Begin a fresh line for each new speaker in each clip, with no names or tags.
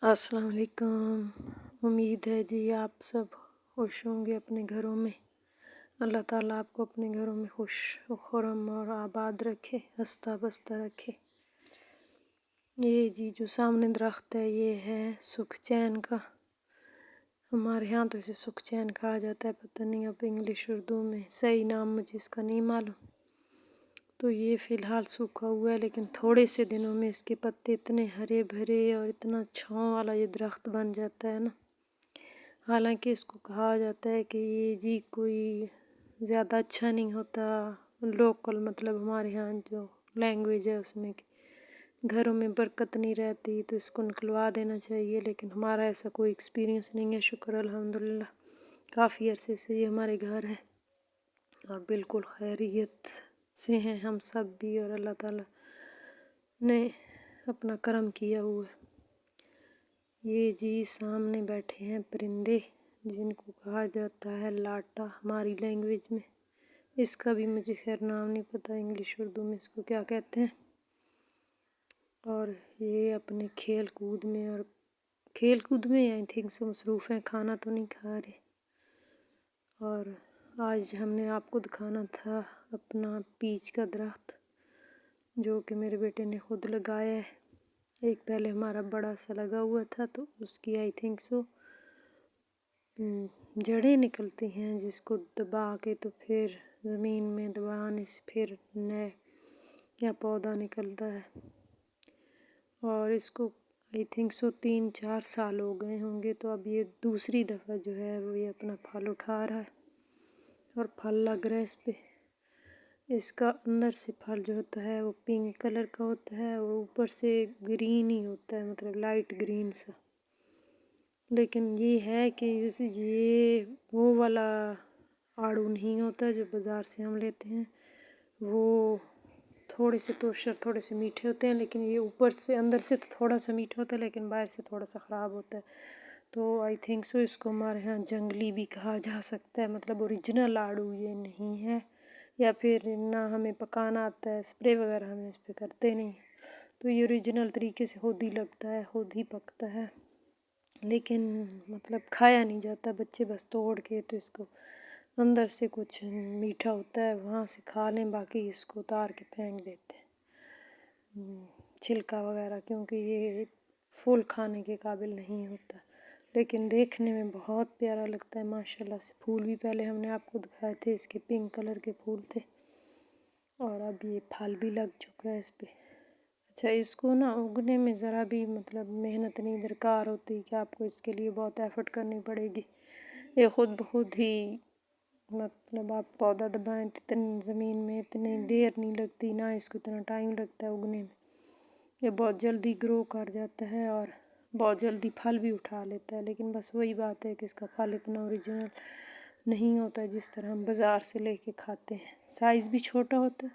السلام علیکم۔ امید ہے جی آپ سب خوش ہوں گے اپنے گھروں میں۔ اللہ تعالیٰ آپ کو اپنے گھروں میں خوش و خرم اور آباد رکھے، ہنستا بستا رکھے۔ یہ جی جو سامنے درخت ہے یہ ہے سکھ چین کا، ہمارے ہاں تو اسے سکھ چین کہا جاتا ہے، پتہ نہیں اب انگلش اردو میں صحیح نام مجھے اس کا نہیں معلوم۔ تو یہ فی الحال سوکھا ہوا ہے، لیکن تھوڑے سے دنوں میں اس کے پتے اتنے ہرے بھرے اور اتنا چھاؤں والا یہ درخت بن جاتا ہے نا۔ حالانکہ اس کو کہا جاتا ہے کہ یہ جی کوئی زیادہ اچھا نہیں ہوتا، لوکل مطلب ہمارے ہاں جو لینگویج ہے اس میں کہ گھروں میں برکت نہیں رہتی تو اس کو نکلوا دینا چاہیے، لیکن ہمارا ایسا کوئی ایکسپیرینس نہیں ہے، شکر الحمدللہ۔ کافی عرصے سے یہ ہمارے گھر ہے اور بالکل خیریت سے ہیں ہم سب بھی، اور اللہ تعالیٰ نے اپنا کرم کیا ہوا ہے۔ یہ جی سامنے بیٹھے ہیں پرندے جن کو کہا جاتا ہے لاٹا ہماری لینگویج میں، اس کا بھی مجھے خیر نام نہیں پتہ انگلش اردو میں اس کو کیا کہتے ہیں۔ اور یہ اپنے کھیل کود میں آئی تھنک سو مصروف ہیں، کھانا تو نہیں کھا رہے۔ اور آج ہم نے آپ کو دکھانا تھا اپنا پیچ کا درخت جو کہ میرے بیٹے نے خود لگایا ہے۔ ایک پہلے ہمارا بڑا سا لگا ہوا تھا تو اس کی آئی تھنک سو جڑیں نکلتی ہیں جس کو دبا کے تو پھر زمین میں دبانے سے پھر نئے یا پودا نکلتا ہے، اور اس کو آئی تھنک سو 3-4 سال ہو گئے ہوں گے، تو اب یہ دوسری دفعہ جو ہے وہ یہ اپنا پھل اٹھا رہا ہے اور پھل لگ رہا ہے اس پہ۔ اس کا اندر سے پھل جو ہوتا ہے وہ پنک کلر کا ہوتا ہے اور اوپر سے گرین ہی ہوتا ہے، مطلب لائٹ گرین سا۔ لیکن یہ ہے کہ یہ وہ والا آڑو نہیں ہوتا جو بازار سے ہم لیتے ہیں، وہ تھوڑے سے توشر تھوڑے سے میٹھے ہوتے ہیں، لیکن یہ اوپر سے اندر سے تو تھوڑا سا میٹھا ہوتا ہے لیکن باہر سے تھوڑا سا خراب ہوتا ہے۔ تو آئی تھنک سو اس کو ہمارے ہاں جنگلی بھی کہا جا سکتا ہے، مطلب اوریجنل آڑو یہ نہیں ہے، یا پھر نہ ہمیں پکانا آتا ہے، اسپرے وغیرہ ہمیں اس پہ کرتے نہیں، تو یہ اوریجنل طریقے سے خود ہی لگتا ہے خود ہی پکتا ہے، لیکن مطلب کھایا نہیں جاتا، بچے بس توڑ کے تو اس کو اندر سے کچھ میٹھا ہوتا ہے وہاں سے کھا لیں، باقی اس کو اتار کے پھینک دیتے ہیں چھلکا وغیرہ، کیونکہ یہ پھول کھانے کے قابل نہیں ہوتا، لیکن دیکھنے میں بہت پیارا لگتا ہے ماشاءاللہ سے۔ پھول بھی پہلے ہم نے آپ کو دکھائے تھے، اس کے پنک کلر کے پھول تھے، اور اب یہ پھل بھی لگ چکا ہے اس پہ۔ اچھا، اس کو نا اگنے میں ذرا بھی مطلب محنت نہیں درکار ہوتی کہ آپ کو اس کے لیے بہت ایفرٹ کرنی پڑے گی، یہ خود بخود ہی مطلب آپ پودا دبائیں تو اتنی زمین میں اتنی دیر نہیں لگتی، نہ اس کو اتنا ٹائم لگتا ہے اگنے میں، یہ بہت جلدی گرو کر جاتا ہے اور بہت جلدی پھل بھی اٹھا لیتا ہے، لیکن بس وہی بات ہے کہ اس کا پھل اتنا اوریجنل نہیں ہوتا جس طرح ہم بازار سے لے کے کھاتے ہیں، سائز بھی چھوٹا ہوتا ہے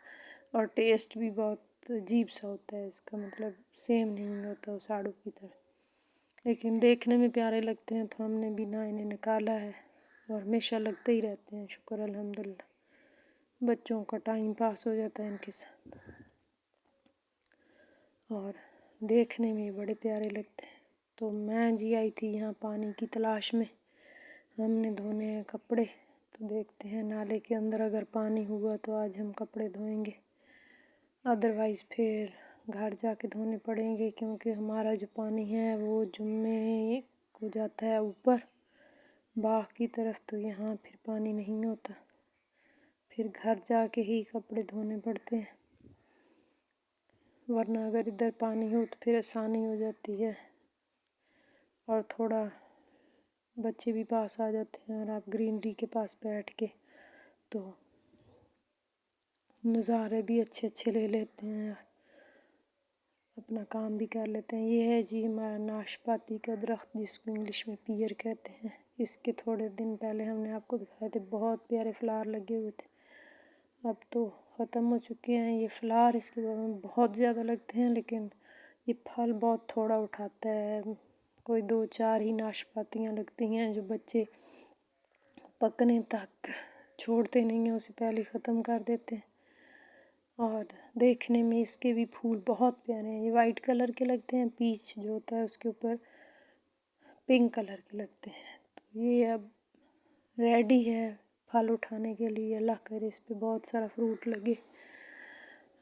اور ٹیسٹ بھی بہت عجیب سا ہوتا ہے، اس کا مطلب سیم نہیں ہوتا اس آڑو کی طرح، لیکن دیکھنے میں پیارے لگتے ہیں تو ہم نے بھی نہ انہیں نکالا ہے اور ہمیشہ لگتے ہی رہتے ہیں، شکر الحمدللہ، بچوں کا ٹائم پاس ہو جاتا ہے ان کے ساتھ، اور دیکھنے میں بڑے پیارے لگتے ہیں۔ تو میں جی آئی تھی یہاں پانی کی تلاش میں، ہم نے دھونے ہیں کپڑے، تو دیکھتے ہیں نالے کے اندر اگر پانی ہوا تو آج ہم کپڑے دھوئیں گے، ادروائز پھر گھر جا کے دھونے پڑیں گے، کیونکہ ہمارا جو پانی ہے وہ جمعے کو جاتا ہے اوپر باغ کی طرف، تو یہاں پھر پانی نہیں ہوتا، پھر گھر جا کے ہی کپڑے دھونے پڑتے ہیں، ورنہ اگر ادھر پانی ہو تو پھر آسانی ہو جاتی ہے اور تھوڑا بچے بھی پاس آ جاتے ہیں اور آپ گرینری کے پاس بیٹھ کے تو نظارے بھی اچھے اچھے لے لیتے ہیں، اپنا کام بھی کر لیتے ہیں۔ یہ ہے جی ہمارا ناشپاتی کا درخت جس کو انگلش میں پیئر کہتے ہیں، اس کے تھوڑے دن پہلے ہم نے آپ کو دکھائے تھے، بہت پیارے فلاور لگے ہوئے تھے، اب تو ختم ہو چکے ہیں یہ فلاور، اس کے بعد میں بہت زیادہ لگتے ہیں لیکن یہ پھل بہت تھوڑا اٹھاتا ہے، کوئی 2-4 ہی ناشپاتیاں لگتی ہیں جو بچے پکنے تک چھوڑتے نہیں ہیں، اسے پہلے ختم کر دیتے ہیں، اور دیکھنے میں اس کے بھی پھول بہت پیارے ہیں، یہ وائٹ کلر کے لگتے ہیں، پیچ جو ہوتا ہے اس کے اوپر पिंक कलर के लगते हैं। तो ये अब रेडी है फल उठाने के लिए। अल्लाह करे इस पे बहुत सारा फ्रूट लगे।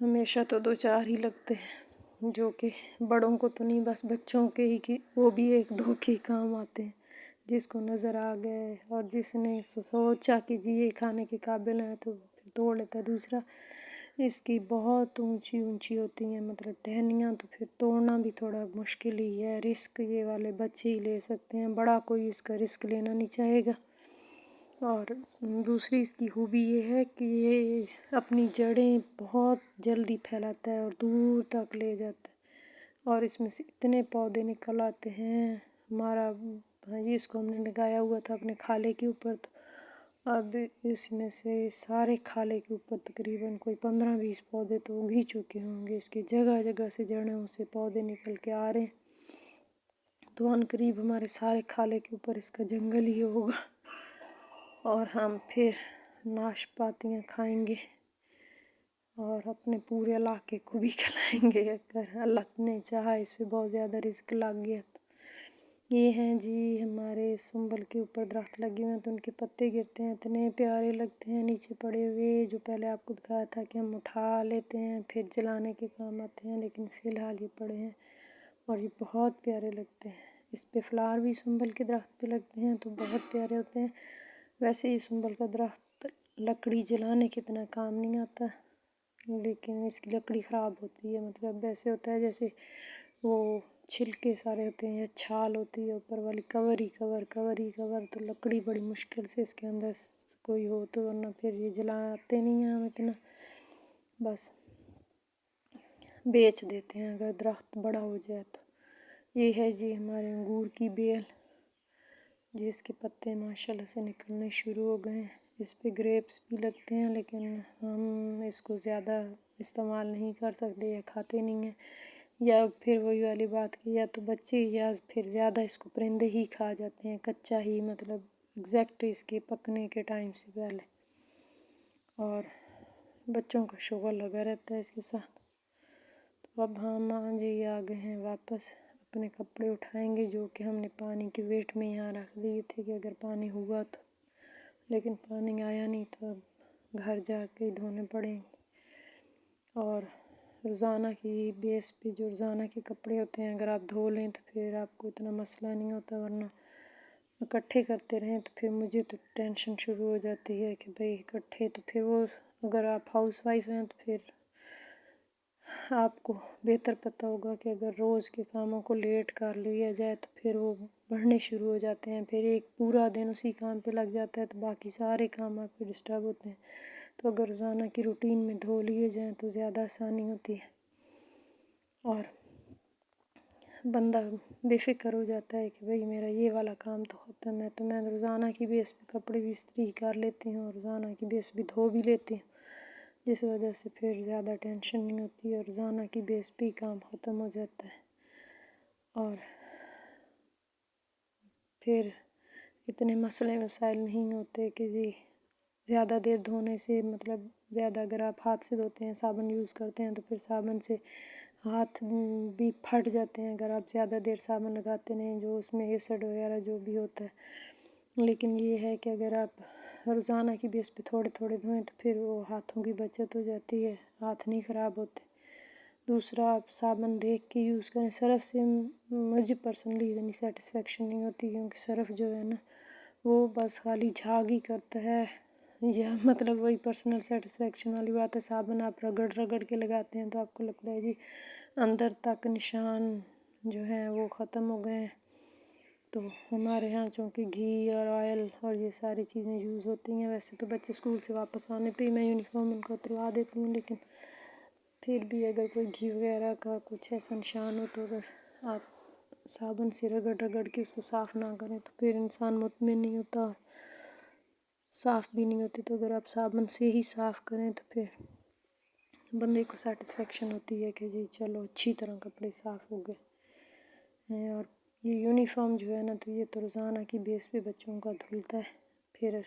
हमेशा तो 2-4 ही लगते हैं, जो कि बड़ों को तो नहीं, बस बच्चों के ही कि वो भी 1-2 के काम आते हैं। जिसको नज़र आ गए और जिसने सोचा कि जी ये खाने के काबिल है तो फिर तोड़ लेता है। दूसरा, इसकी बहुत ऊंची ऊंची होती हैं मतलब टहनियाँ, तो फिर तोड़ना भी थोड़ा मुश्किल ही है। रिस्क ये वाले बच्चे ही ले सकते हैं, बड़ा कोई इसका रिस्क लेना नहीं चाहेगा। और दूसरी इसकी खूबी ये है कि ये अपनी जड़ें बहुत जल्दी फैलाता है और दूर तक ले जाता है, और इसमें से इतने पौधे निकल आते हैं। हमारा भाई इसको हमने लगाया हुआ था अपने खाले के ऊपर, तो अब इसमें से सारे खाले के ऊपर तकरीबन कोई 15-20 पौधे तो उग ही चुके होंगे। इसके जगह जगह से जड़ों से पौधे निकल के आ रहे हैं, तो अनकरीब हमारे सारे खाले के ऊपर इसका जंगल ही होगा। और हम फिर नाशपातियाँ खाएंगे और अपने पूरे इलाके को भी खिलाएंगे अगर अल्लाह ने चाहा। इस पे बहुत ज़्यादा रिस्क लग गया तो। ये हैं जी हमारे सुंबल के ऊपर दरख्त लगे हुए हैं, तो उनके पत्ते गिरते हैं, इतने प्यारे लगते हैं नीचे पड़े हुए। जो पहले आपको दिखाया था कि हम उठा लेते हैं फिर जलाने के काम आते हैं, लेकिन फ़िलहाल ये पड़े हैं और ये बहुत प्यारे लगते हैं। इस पे फ्लावर भी सुंबल के दरख्त पे लगते हैं तो बहुत प्यारे होते हैं। वैसे ही सुंबल का दरख्त लकड़ी जलाने के इतना काम नहीं आता, लेकिन इसकी लकड़ी ख़राब होती है। मतलब ऐसे होता है जैसे वो छिलके सारे होते हैं या छाल होती है ऊपर वाली, कवर ही कवर, तो लकड़ी बड़ी मुश्किल से इसके अंदर कोई हो तो, वरना फिर ये जलाते नहीं हैं हम इतना, बस बेच देते हैं अगर दरख्त बड़ा हो जाए तो। ये है जी हमारे अंगूर की बेल, जिसके पत्ते माशाल्लाह से निकलने शुरू हो गए हैं। इस पे ग्रेप्स भी लगते हैं, लेकिन हम इसको ज़्यादा इस्तेमाल नहीं कर सकते या खाते नहीं हैं, या फिर वही वाली बात की या तो बच्चे या फिर ज़्यादा इसको परिंदे ही खा जाते हैं कच्चा ही, मतलब एग्जैक्ट इसके पकने के टाइम से पहले, और बच्चों का शुगर लगा रहता है इसके साथ। तो अब हम आज ही आ गए हैं वापस, अपने कपड़े उठाएंगे जो कि हमने पानी के वेट में यहाँ रख दिए थे कि अगर पानी हुआ तो, लेकिन पानी आया नहीं तो अब घर जाके धोने पड़ेंगे। और रोज़ाना की बेस पे जो रोज़ाना के कपड़े होते हैं अगर आप धो लें तो फिर आपको इतना मसला नहीं होता, वरना इकट्ठे करते रहें तो फिर मुझे तो टेंशन शुरू हो जाती है कि भाई इकट्ठे, तो फिर वो अगर आप हाउस वाइफ हैं तो फिर आपको बेहतर पता होगा कि अगर रोज़ के कामों को लेट कर लिया जाए तो फिर वो बढ़ने शुरू हो जाते हैं, फिर एक पूरा दिन उसी काम पे लग जाता है तो बाकी सारे काम आपके डिस्टर्ब होते हैं। तो अगर रोज़ाना की रूटीन में धो लिए जाएँ तो ज़्यादा आसानी होती है और बंदा बेफिक्र हो जाता है कि भाई मेरा ये वाला काम तो ख़त्म है। तो मैं रोज़ाना की बेस पे कपड़े भी इस्त्री कर लेती हूँ और रोज़ाना की बेस भी धो भी लेती हूँ, जिस वजह से फिर ज़्यादा टेंशन नहीं होती और रोज़ाना की बेस पे ही काम ख़त्म हो जाता है। और फिर इतने मसले मसाइल नहीं होते कि जी ज़्यादा देर धोने से, मतलब ज़्यादा अगर आप हाथ से धोते हैं साबुन यूज़ करते हैं तो फिर साबुन से हाथ भी फट जाते हैं अगर आप ज़्यादा देर साबुन लगाते नहीं, जो उसमें एसिड वगैरह जो भी होता है। लेकिन ये है कि अगर आप रोज़ाना की बेस पे थोड़े थोड़े धोएं तो फिर वो हाथों की बचत हो जाती है, हाथ नहीं ख़राब होते। दूसरा, आप साबुन देख के यूज़ करें। सर्फ़ से मुझे पर्सनली इतनी सेटिस्फेक्शन नहीं होती, क्योंकि सर्फ़ जो है ना वो बस खाली झाग ही करता है, या मतलब वही पर्सनल सेटिस्फेक्शन वाली बात है। साबुन आप रगड़ रगड़ के लगाते हैं तो आपको लगता है जी अंदर तक निशान जो हैं वो ख़त्म हो गए हैं। तो हमारे यहाँ चूँकि घी और ऑयल और ये सारी चीज़ें यूज़ होती हैं। वैसे तो बच्चे स्कूल से वापस आने पे ही मैं यूनिफॉर्म उनको उतरवा देती हूँ, लेकिन फिर भी अगर कोई घी वगैरह का कुछ ऐसा निशान हो तो अगर आप साबुन से रगड़ रगड़ के उसको साफ़ ना करें तो फिर इंसान मुतमिन नहीं होता और साफ़ भी नहीं होती। तो अगर आप साबुन से ही साफ़ करें तो फिर बंदे को सेटिस्फेक्शन होती है कि जी चलो अच्छी तरह कपड़े साफ़ हो गए हैं। और ये यूनिफॉर्म जो है ना तो ये तो रोज़ाना की बेस पे बच्चों का धुलता है, फिर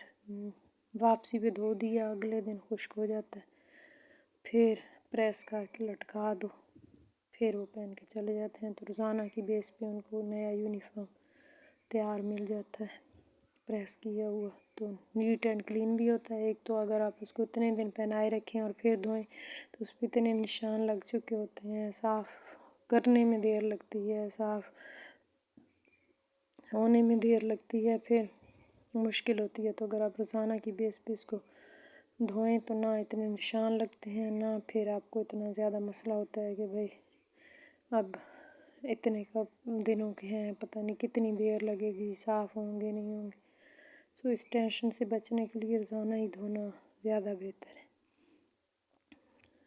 वापसी पे धो दिया अगले दिन खुश्क हो जाता है, फिर प्रेस करके लटका दो, फिर वो पहन के चले जाते हैं। तो रोज़ाना की बेस पे उनको नया यूनिफॉर्म तैयार मिल जाता है प्रेस किया हुआ, तो नीट एंड क्लीन भी होता है। एक तो अगर आप उसको इतने दिन पहनाए रखें और फिर धोएं तो उस पर इतने निशान लग चुके होते हैं, साफ़ करने में देर लगती है, साफ़ होने में देर लगती है, फिर मुश्किल होती है। तो अगर आप रोज़ाना की बेस पे इसको धोएं तो ना इतने निशान लगते हैं, ना फिर आपको इतना ज़्यादा मसला होता है कि भाई अब इतने कब दिनों के हैं, पता नहीं कितनी देर लगेगी, साफ़ होंगे नहीं होंगे। सो इस टेंशन से बचने के लिए रोज़ाना ही धोना ज़्यादा बेहतर है।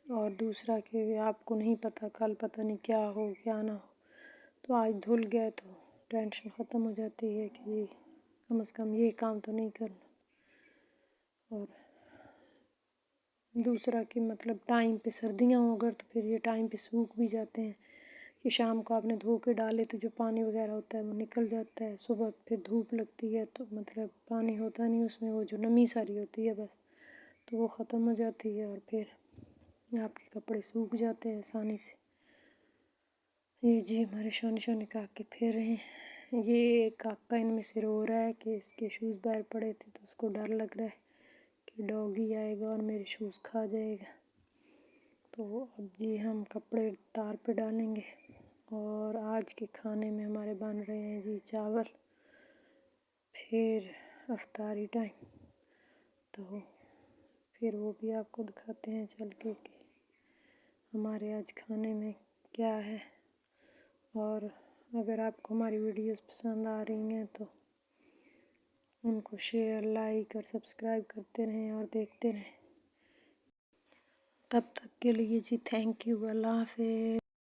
और दूसरा कि आपको नहीं पता कल पता नहीं क्या हो क्या ना हो, तो आज धुल गया तो टेंशन ख़त्म हो जाती है कि कम से कम ये काम तो नहीं करना। और दूसरा कि मतलब टाइम पे सर्दियाँ हो अगर तो फिर ये टाइम पे सूख भी जाते हैं कि शाम को आपने धो के डाले तो जो पानी वगैरह होता है वो निकल जाता है, सुबह फिर धूप लगती है तो मतलब पानी होता नहीं उसमें, वो जो नमी सारी होती है बस, तो वो ख़त्म हो जाती है और फिर आपके कपड़े सूख जाते हैं आसानी से। ये जी हमारे शोने शोने काके फिर रहे हैं। ये काका इनमें से रो रहा है कि इसके शूज़ बाहर पड़े थे तो उसको डर लग रहा है कि डॉगी आएगा और मेरे शूज़ खा जाएगा। तो अब जी हम कपड़े तार पे डालेंगे। और आज के खाने में हमारे बन रहे हैं जी चावल, फिर अफ्तारी टाइम, तो फिर वो भी आपको दिखाते हैं चल के कि हमारे आज खाने में क्या है। और अगर आपको हमारी वीडियोस पसंद आ रही हैं तो उनको शेयर, लाइक और सब्सक्राइब करते रहें और देखते रहें। तब तक के लिए जी थैंक यू, अल्लाह हाफ़िज़।